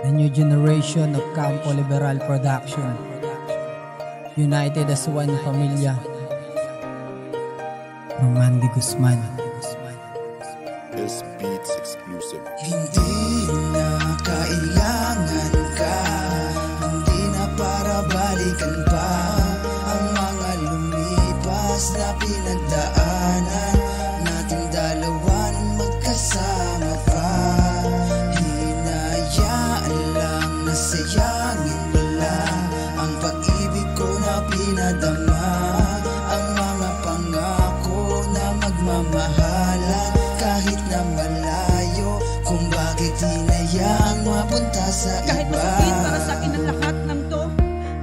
The new generation of Campo Liberal Production, united as one pamilya. Romandi Guzman. S-Beats exclusive. Hindi na kailangan ka, hindi na para balikan pa ang mga lumipas na pinagdaanan nating dalawa nung magkasama pa. Hinayaan lang na sayangin mo lang ang pag-ibig ko na pinadama, ang mga pangako na magmamahalan kahit na malayo, kung bakit hinayaang mapunta sa iba. Kahit masakit para sa akin ang lahat ng to,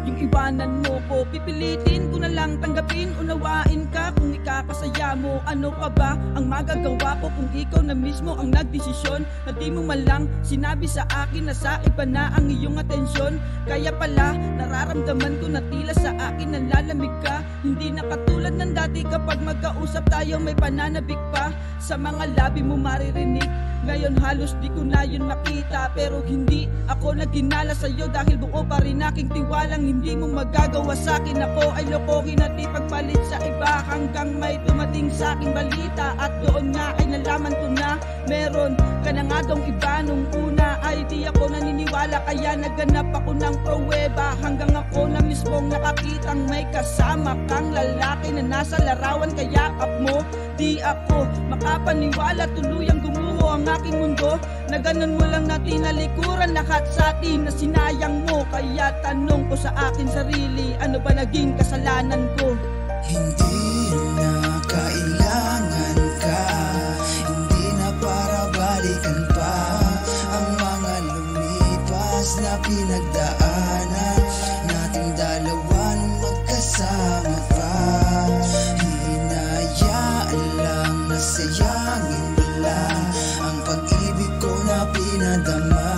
yung iwanan mo ko, pipilitin ko na lang tanggapin, unawain ka kung ikakasaya mo. Ano pa ba ang magagawa ko kung ikaw na mismo ang nagdesisyon na di mo malang sinabi sa akin na sa iba na ang iyong atensyon? Kaya pala nararamdaman ko na tila sa akin nanlalamig ka, hindi na katulad ng dati kapag magkausap tayo may pananabik pa sa mga labi mo maririnig. Ngayon halos di ko na yun makita, pero hindi ako naghinala sa'yo dahil buo pa rin aking tiwalang hindi mo magagawa sa'kin. Ako ay lokohin at ipagpalit sa iba hanggang may tumating sa'king balita, at doon nga ay nalaman ko na meron ka na nga dong iba. Nung una ay di ako naniniwala, kaya naganap ako ng pruweba hanggang ako na mismong nakakitang may kasama kang lalaki na nasa larawan kayakap mo. Di ako makapaniwala, tuluyang gumuho ang aking mundo na ganun mo lang natin nalikuran lahat sa atin na sinayang mo. Kaya tanong ko sa akin sarili, ano ba naging kasalanan ko? Hindi na kailangan ka, hindi na para balikan pa ang mga lumipas na pinagdaanan nating dalawa nung magkasama pa. Hinayaan lang na sayangin mo lang ang pag-ibig ko na pinadama,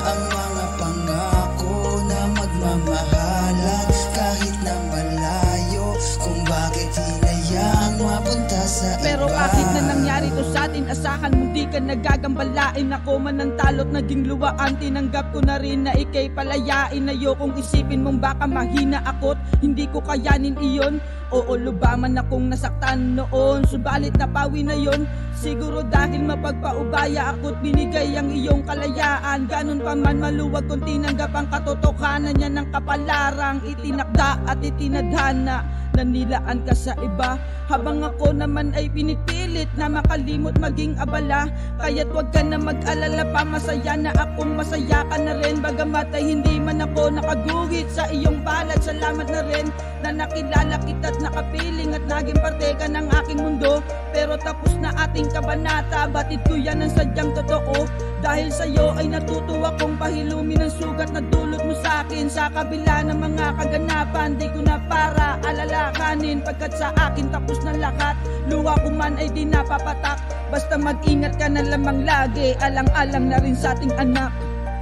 ang mga pangako na magmamahalan kahit na malayo, kung bakit hinayaang mapunta sa iba. Pero kahit na nangyari to sa atin, asahan mo di ka nagagambalain. Ako man ang talot naging luwaan, tinanggap ko na rin na ikay palayain. Ayokong isipin mong baka mahina ako't hindi ko kayanin iyon. Oo, lubaman akong nasaktan noon, subalit napawi na yon. Siguro dahil mapagpaubaya ako't binigay ang iyong kalayaan. Ganun pa man maluwag kung tinanggap ang katotohanan niya ng kapalarang itinakda at itinadhana. Nanilaan ka sa iba habang ako naman ay pinipilit na makalimot maging abala. Kaya't wag ka na mag-alala pa, masaya na akong masaya ka na rin. Bagamat ay hindi man ako nakaguhit sa iyong palad, salamat na rin na nakilala kita't nakapiling at naging parte ka ng aking mundo. Pero tapos na ating kabanata, batid ko yan ang sadyang totoo. Dahil sa'yo ay natutuwa kong pahilumin ang sugat na dulot mo sa'kin. Sa kabila ng mga kaganapan, di ko na para alalahanin, pagkat sa akin tapos na lahat. Luha ko man ay di napapatak, basta mag-ingat ka na lamang lagi, alang-alang na rin sa ating anak.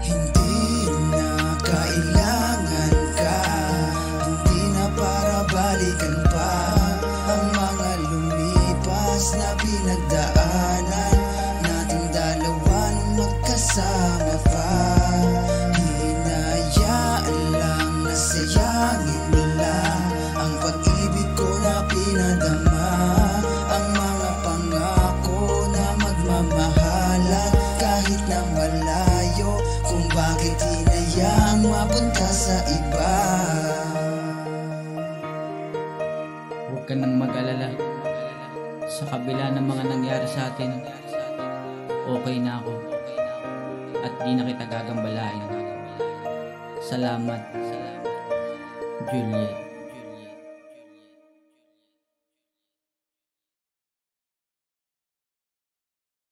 Hindi na kailangan ka, hindi na para balikan pa ang mga lumipas na pinagdaanan nating dalawa nung magkasama pa. Hinayaan lang na sayangin mo lang ang pag-ibig ko na pinadama, ang mga pangako na magmamahalan kahit na malayo, kung bakit hinayaang mapunta sa iba. Huwag ka nang mag-alala. Sa kabila ng mga nangyari sa atin, okay na ako at di na kita gagambalain. Salamat, Juliet.